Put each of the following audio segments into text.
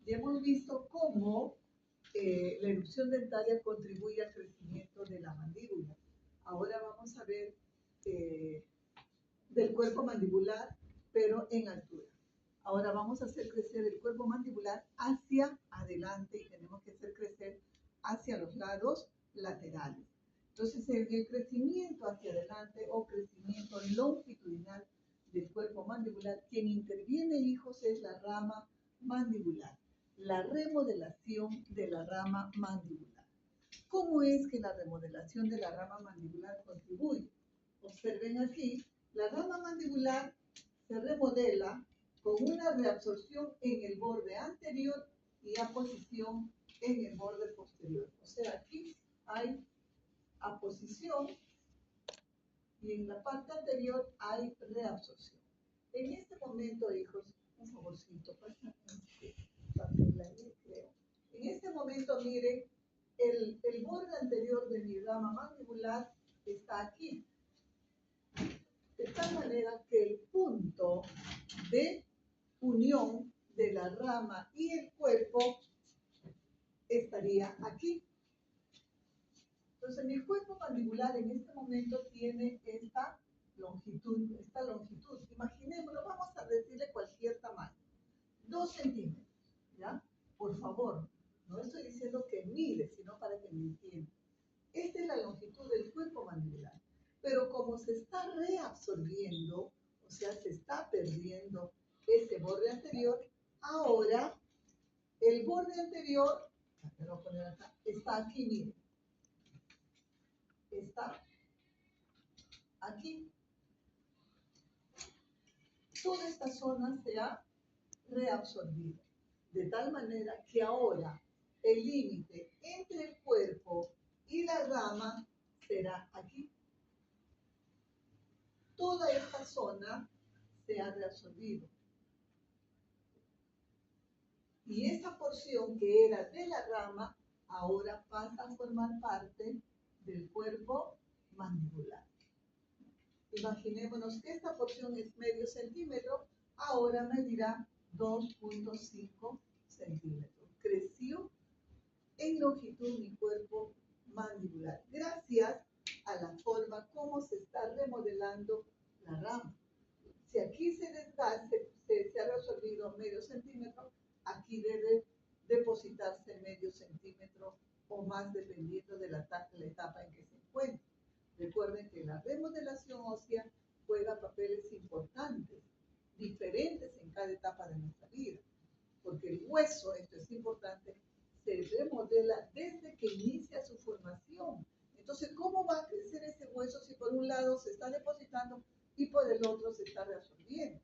Y hemos visto cómo la erupción dentaria contribuye al crecimiento de la mandíbula. Ahora vamos a ver del cuerpo mandibular, pero en altura. Ahora vamos a hacer crecer el cuerpo mandibular hacia adelante y tenemos que hacer crecer hacia los lados laterales. Entonces, el crecimiento hacia adelante o crecimiento longitudinal del cuerpo mandibular, quien interviene, hijos, es la rama mandibular, la remodelación de la rama mandibular. ¿Cómo es que la remodelación de la rama mandibular contribuye? Observen aquí, la rama mandibular se remodela con una reabsorción en el borde anterior y aposición en el borde posterior. O sea, aquí hay aposición y en la parte anterior hay reabsorción. En este momento, hijos, un favorcito, pásame este papel ahí, creo. En este momento, miren, el borde anterior de mi rama mandibular está aquí. De tal manera que el punto de unión de la rama y el cuerpo estaría aquí. Entonces, mi cuerpo mandibular en este momento tiene esta longitud. Imaginémoslo, vamos a decirle cualquier tamaño. 2 centímetros, ¿ya? Por favor, no estoy diciendo que mide, sino para que me entiendan. Esta es la longitud del cuerpo mandibular. Pero como se está reabsorbiendo, o sea, se está perdiendo ese borde anterior, ahora el borde anterior, lo voy a poner acá, está aquí, miren. Está aquí. Toda esta zona se ha reabsorbido, de tal manera que ahora el límite entre el cuerpo y la rama será aquí. Toda esta zona se ha reabsorbido. Y esa porción que era de la rama ahora pasa a formar parte del cuerpo mandibular. Imaginémonos que esta porción es medio centímetro, ahora medirá 2.5 centímetros. Creció en longitud mi cuerpo mandibular, gracias a la forma como se está remodelando la rama. Si aquí se ha reabsorbido medio centímetro, aquí debe depositarse medio centímetro o más dependiendo de la etapa en que se encuentre. Recuerden que la remodelación ósea juega papeles importantes, diferentes en cada etapa de nuestra vida, porque el hueso, esto es importante, se remodela desde que inicia su formación. Entonces, ¿cómo va a crecer ese hueso si por un lado se está depositando y por el otro se está reabsorbiendo?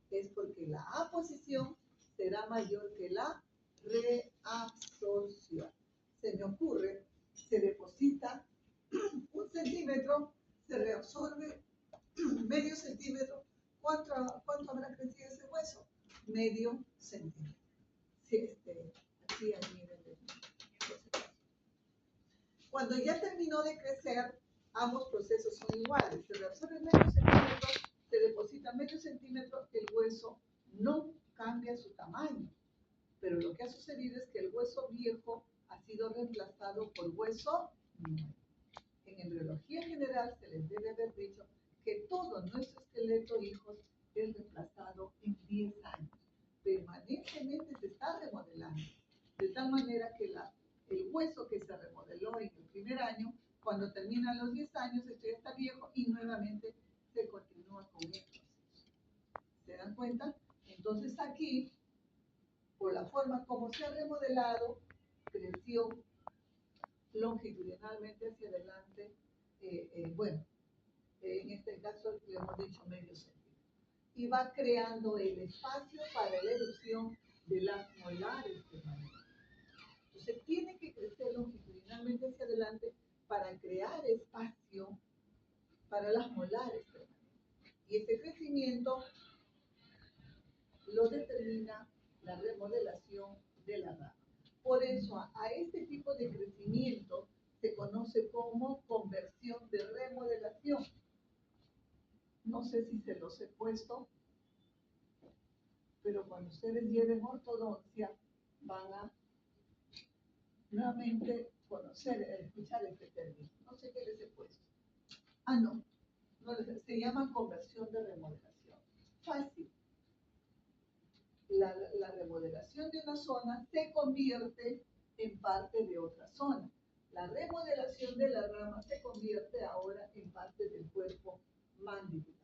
Es porque la aposición será mayor que la reabsorción. Se me ocurre, se deposita 1 centímetro, se reabsorbe medio centímetro. ¿Cuánto habrá crecido ese hueso? Medio centímetro. Sí, aquí al nivel de... Cuando ya terminó de crecer, ambos procesos son iguales. Se reabsorbe medio centímetro, se deposita medio centímetro, el hueso no cambia su tamaño. Pero lo que ha sucedido es que el hueso viejo ha sido reemplazado por hueso nuevo. En embriología general se les debe haber dicho que todo nuestro esqueleto, hijos, es reemplazado en 10 años. Permanentemente se está remodelando. De tal manera que el hueso que se remodeló en el primer año, cuando terminan los 10 años, esto ya está viejo y nuevamente se continúa con el proceso. ¿Se dan cuenta? Entonces aquí, por la forma como se ha remodelado, creció longitudinalmente hacia adelante, en este caso le hemos dicho medio centímetro, y va creando el espacio para la erupción de las molares permanentes. Entonces tiene que crecer longitudinalmente hacia adelante para crear espacio para las molares permanentes. Y este crecimiento lo determina la remodelación de la rama. Por eso a este tipo de crecimiento se conoce como conversión de remodelación. No sé si se los he puesto, pero cuando ustedes lleven ortodoncia, van a nuevamente conocer, escuchar este término. No sé qué les he puesto. Ah, no. Se llama conversión de remodelación. Fácil. La remodelación de una zona se convierte en parte de otra zona. La remodelación de la rama se convierte ahora en parte del cuerpo mandibular.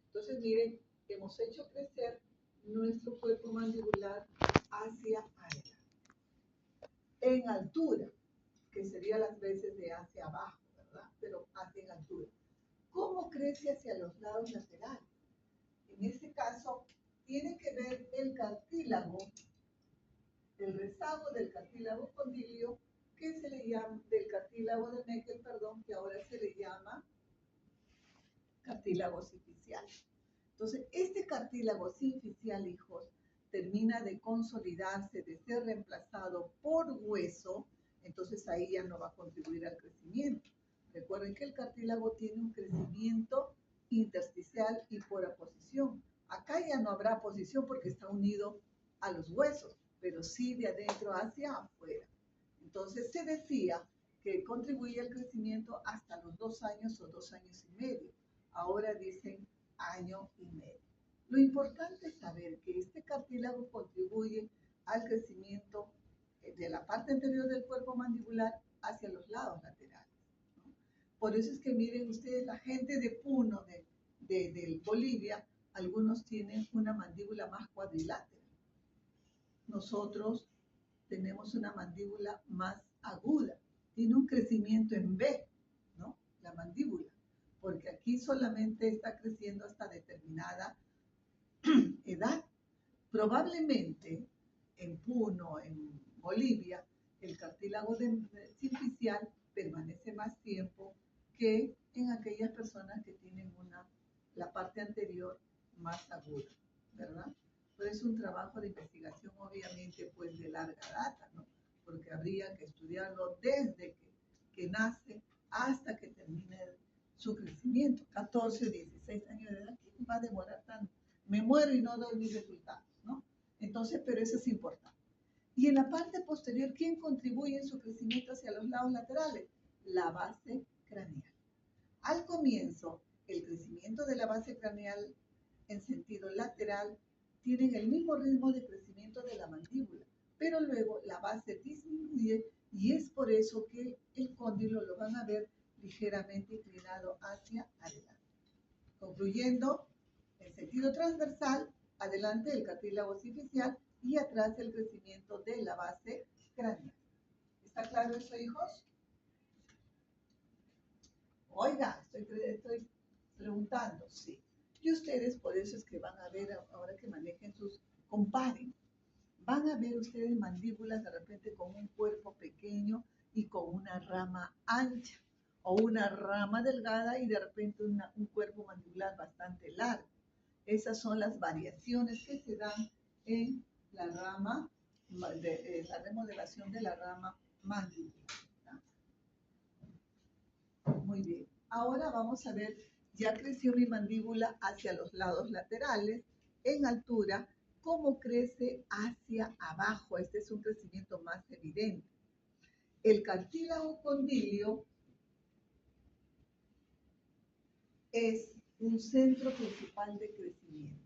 Entonces, miren, hemos hecho crecer nuestro cuerpo mandibular hacia adelante. En altura, que sería las veces de hacia abajo, ¿verdad? Pero hacia en altura. ¿Cómo crece hacia los lados laterales? En este caso, tiene que ver el cartílago, el rezago del cartílago condilio, que se le llama, del cartílago de Meckel, perdón, que ahora se le llama cartílago sinovial. Entonces, este cartílago sinovial, hijos, termina de consolidarse, de ser reemplazado por hueso, entonces ahí ya no va a contribuir al crecimiento. Recuerden que el cartílago tiene un crecimiento intersticial y por aposición. Acá ya no habrá posición porque está unido a los huesos, pero sí de adentro hacia afuera. Entonces se decía que contribuye al crecimiento hasta los 2 años o 2 años y medio. Ahora dicen año y medio. Lo importante es saber que este cartílago contribuye al crecimiento de la parte anterior del cuerpo mandibular hacia los lados laterales, ¿no? Por eso es que miren ustedes, la gente de Puno, de Bolivia, algunos tienen una mandíbula más cuadrilátera. Nosotros tenemos una mandíbula más aguda, tiene un crecimiento en B, ¿no? La mandíbula, porque aquí solamente está creciendo hasta determinada edad. Probablemente en Puno, en Bolivia, el cartílago sinovial permanece más tiempo que en aquellas personas que tienen la parte anterior más aguda, ¿verdad? Pero es un trabajo de investigación, obviamente, pues de larga data, ¿no? Porque habría que estudiarlo desde que nace hasta que termine su crecimiento. 14, 16 años de edad, ¿quién va a demorar tanto? Me muero y no doy mis resultados, ¿no? Entonces, pero eso es importante. Y en la parte posterior, ¿quién contribuye en su crecimiento hacia los lados laterales? La base craneal. Al comienzo, el crecimiento de la base craneal en sentido lateral tiene el mismo ritmo de crecimiento de la mandíbula, pero luego la base disminuye y es por eso que el cóndilo lo van a ver ligeramente inclinado hacia adelante. Concluyendo, en sentido transversal, adelante el cartílago sinovial y atrás el crecimiento de la base craneal. ¿Está claro eso, hijos? Oiga, estoy preguntando, sí. Y ustedes, por eso es que van a ver, ahora que manejen comparen, van a ver ustedes mandíbulas de repente con un cuerpo pequeño y con una rama ancha, o una rama delgada y de repente un cuerpo mandibular bastante largo. Esas son las variaciones que se dan en la rama, la remodelación de la rama mandibular. Muy bien. Ahora vamos a ver, ya creció mi mandíbula hacia los lados laterales, en altura, cómo crece hacia abajo. Este es un crecimiento más evidente. El cartílago condilio es un centro principal de crecimiento.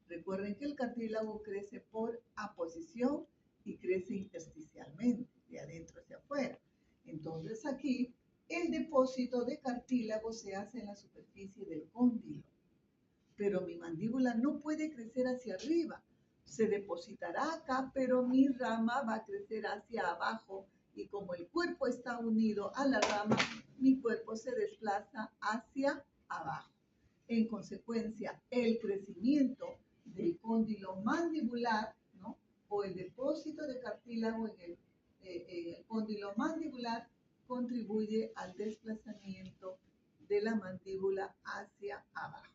Recuerden que el cartílago crece por aposición y crece intersticialmente, de adentro hacia afuera. Entonces aquí el depósito de cartílago se hace en la superficie del cóndilo. Pero mi mandíbula no puede crecer hacia arriba. Se depositará acá, pero mi rama va a crecer hacia abajo. Y como el cuerpo está unido a la rama, mi cuerpo se desplaza hacia abajo. En consecuencia, el crecimiento del cóndilo mandibular, ¿no? O el depósito de cartílago en el cóndilo mandibular contribuye al desplazamiento de la mandíbula hacia abajo.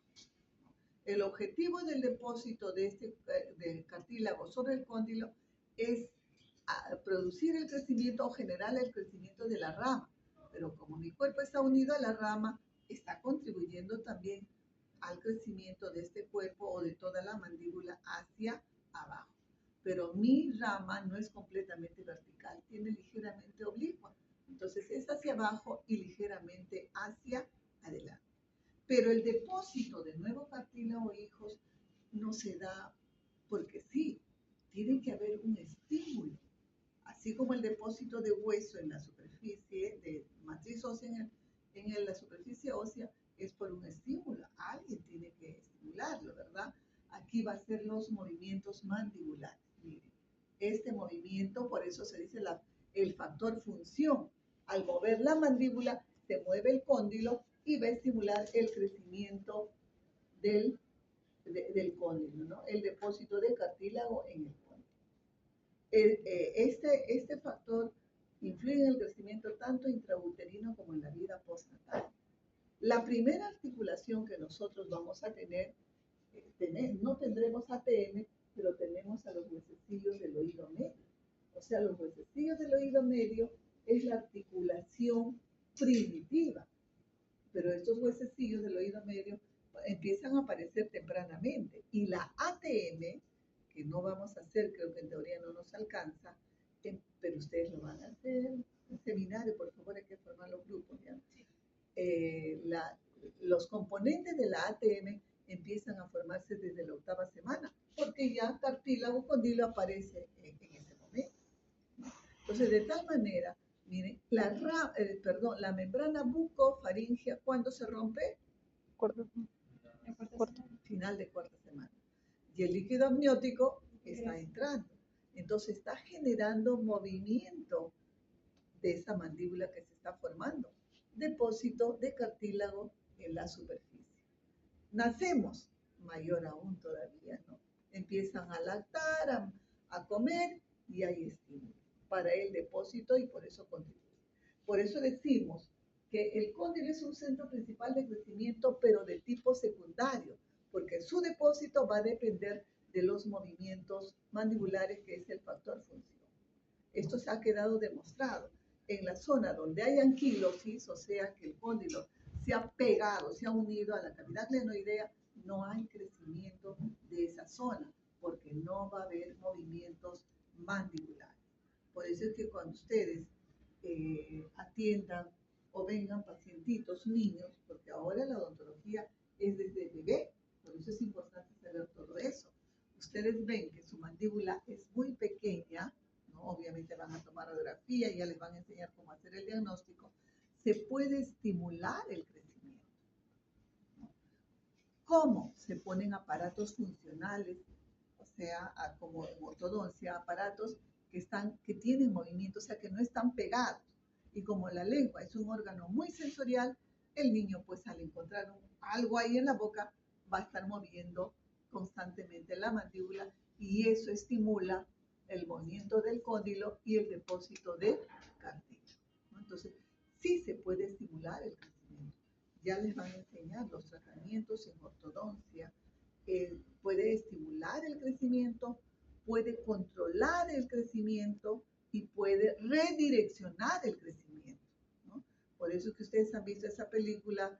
El objetivo del depósito del cartílago sobre el cóndilo es producir el crecimiento o generar el crecimiento de la rama. Pero como mi cuerpo está unido a la rama, está contribuyendo también al crecimiento de este cuerpo o de toda la mandíbula hacia abajo. pero mi rama no es completamente vertical, tiene ligeramente oblicua. Entonces es hacia abajo y ligeramente hacia adelante. Pero el depósito de nuevo cartílago, hijos, no se da porque sí, tiene que haber un estímulo. Así como el depósito de hueso en la superficie de matriz ósea, en la superficie ósea, es por un estímulo. Alguien tiene que estimularlo, ¿verdad? Aquí va a ser los movimientos mandibulares. Miren, este movimiento, por eso se dice el factor función. Al mover la mandíbula, se mueve el cóndilo y va a estimular el crecimiento del cóndilo, ¿no? El depósito de cartílago en el cóndilo. Este factor influye en el crecimiento tanto intrauterino como en la vida postnatal. La primera articulación que nosotros vamos a tener, no tendremos ATM, pero tenemos a los huesecillos del oído medio. O sea, los huesecillos del oído medio es la articulación primitiva, pero estos huesecillos del oído medio empiezan a aparecer tempranamente. Y la ATM, que no vamos a hacer, creo que en teoría no nos alcanza, pero ustedes lo van a hacer en seminario, por favor, hay que formar los grupos, ¿ya? Los componentes de la ATM empiezan a formarse desde la 8ª semana, porque ya cartílago condilo aparece en ese momento. Entonces, de tal manera, miren, la membrana bucofaringea, ¿cuándo se rompe? Final de 4ª semana. Y el líquido amniótico está entrando. Entonces, está generando movimiento de esa mandíbula que se está formando. Depósito de cartílago en la superficie. Nacemos, mayor aún todavía, ¿no? Empiezan a lactar, a comer y hay estímulo para el depósito y por eso contribuye. Por eso decimos que el cóndilo es un centro principal de crecimiento, pero de tipo secundario, porque su depósito va a depender de los movimientos mandibulares, que es el factor función. Esto se ha quedado demostrado. En la zona donde hay anquilosis, o sea que el cóndilo se ha pegado, se ha unido a la cavidad glenoidea, no hay crecimiento de esa zona, porque no va a haber movimientos mandibulares. Por eso es que cuando ustedes atiendan o vengan pacientitos, niños, porque ahora la odontología es desde bebé, por eso es importante saber todo eso. Ustedes ven que su mandíbula es muy pequeña, ¿no? Obviamente van a tomar radiografía y ya les van a enseñar cómo hacer el diagnóstico. Se puede estimular el crecimiento, ¿no? ¿Cómo? Se ponen aparatos funcionales, o sea, como en ortodoncia, aparatos que tienen movimiento, o sea, que no están pegados. Y como la lengua es un órgano muy sensorial, el niño, pues al encontrar algo ahí en la boca, va a estar moviendo constantemente la mandíbula y eso estimula el movimiento del cóndilo y el depósito de cartílago, ¿no? Entonces, sí se puede estimular el crecimiento. Ya les van a enseñar los tratamientos en ortodoncia. Puede estimular el crecimiento, puede controlar el crecimiento y puede redireccionar el crecimiento, ¿no? Por eso es que ustedes han visto esa película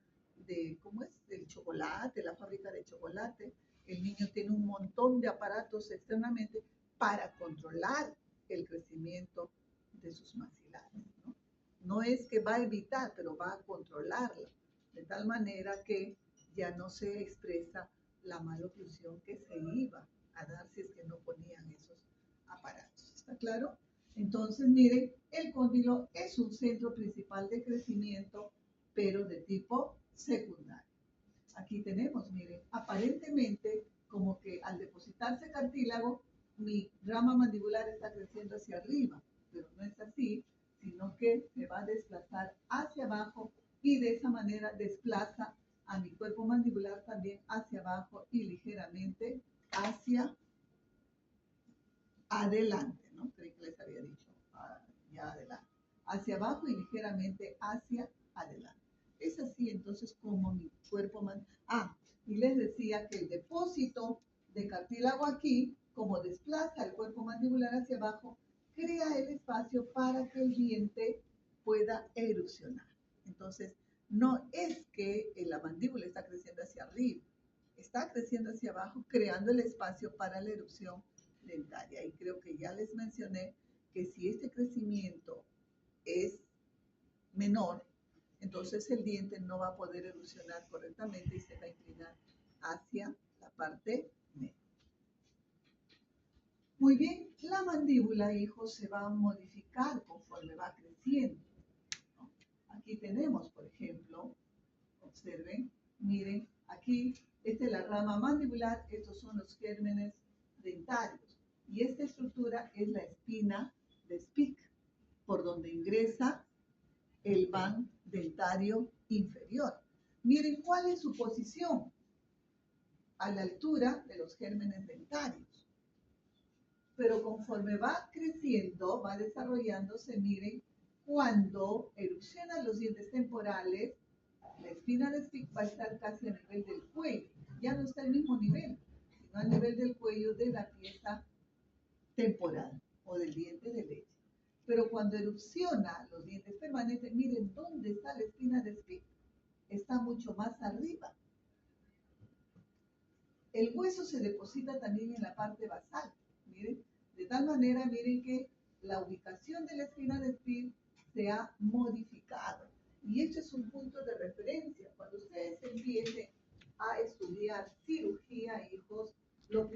de, ¿cómo es? Del chocolate, la fábrica de chocolate. El niño tiene un montón de aparatos externamente para controlar el crecimiento de sus maxilares, ¿no? No es que va a evitar, pero va a controlarlo, de tal manera que ya no se expresa la maloclusión que se iba a dar si es que no ponían esos aparatos. ¿Está claro? Entonces, miren, el cóndilo es un centro principal de crecimiento, pero de tipo secundario. Aquí tenemos, miren, aparentemente como que al depositarse cartílago, mi rama mandibular está creciendo hacia arriba, pero no es así, sino que se va a desplazar hacia abajo y de esa manera desplaza a mi cuerpo mandibular también hacia abajo y ligeramente hacia adelante, ¿no? Creí que les había dicho ya adelante. Hacia abajo y ligeramente hacia adelante. Es así entonces como mi cuerpo mandibular. Y les decía que el depósito de cartílago aquí, como desplaza el cuerpo mandibular hacia abajo, crea el espacio para que el diente pueda erupcionar. Entonces, no es que la mandíbula está creciendo hacia arriba, está creciendo hacia abajo, creando el espacio para la erupción dentaria. Y creo que ya les mencioné que si este crecimiento es menor, entonces el diente no va a poder erosionar correctamente y se va a inclinar hacia la parte media. Muy bien, la mandíbula, hijos, se va a modificar conforme va creciendo, ¿no? Aquí tenemos, por ejemplo, observen, miren, aquí, esta es la rama mandibular, estos son los gérmenes dentarios. Y esta estructura es la espina de Spick, por donde ingresa el van dentario inferior. Miren cuál es su posición a la altura de los gérmenes dentarios. Pero conforme va creciendo, va desarrollándose, miren, cuando erupcionan los dientes temporales, la espina de Spick va a estar casi a nivel del cuello. Ya no está al mismo nivel, sino a nivel del cuello de la pieza temporal o del diente de leche. Pero cuando erupciona los dientes permanentes, miren dónde está la espina de Spick. Está mucho más arriba. El hueso se deposita también en la parte basal, miren, de tal manera, miren que la ubicación de la espina de Spick se ha modificado. Y este es un punto de referencia. Cuando ustedes empiecen a estudiar cirugía, hijos, lo primero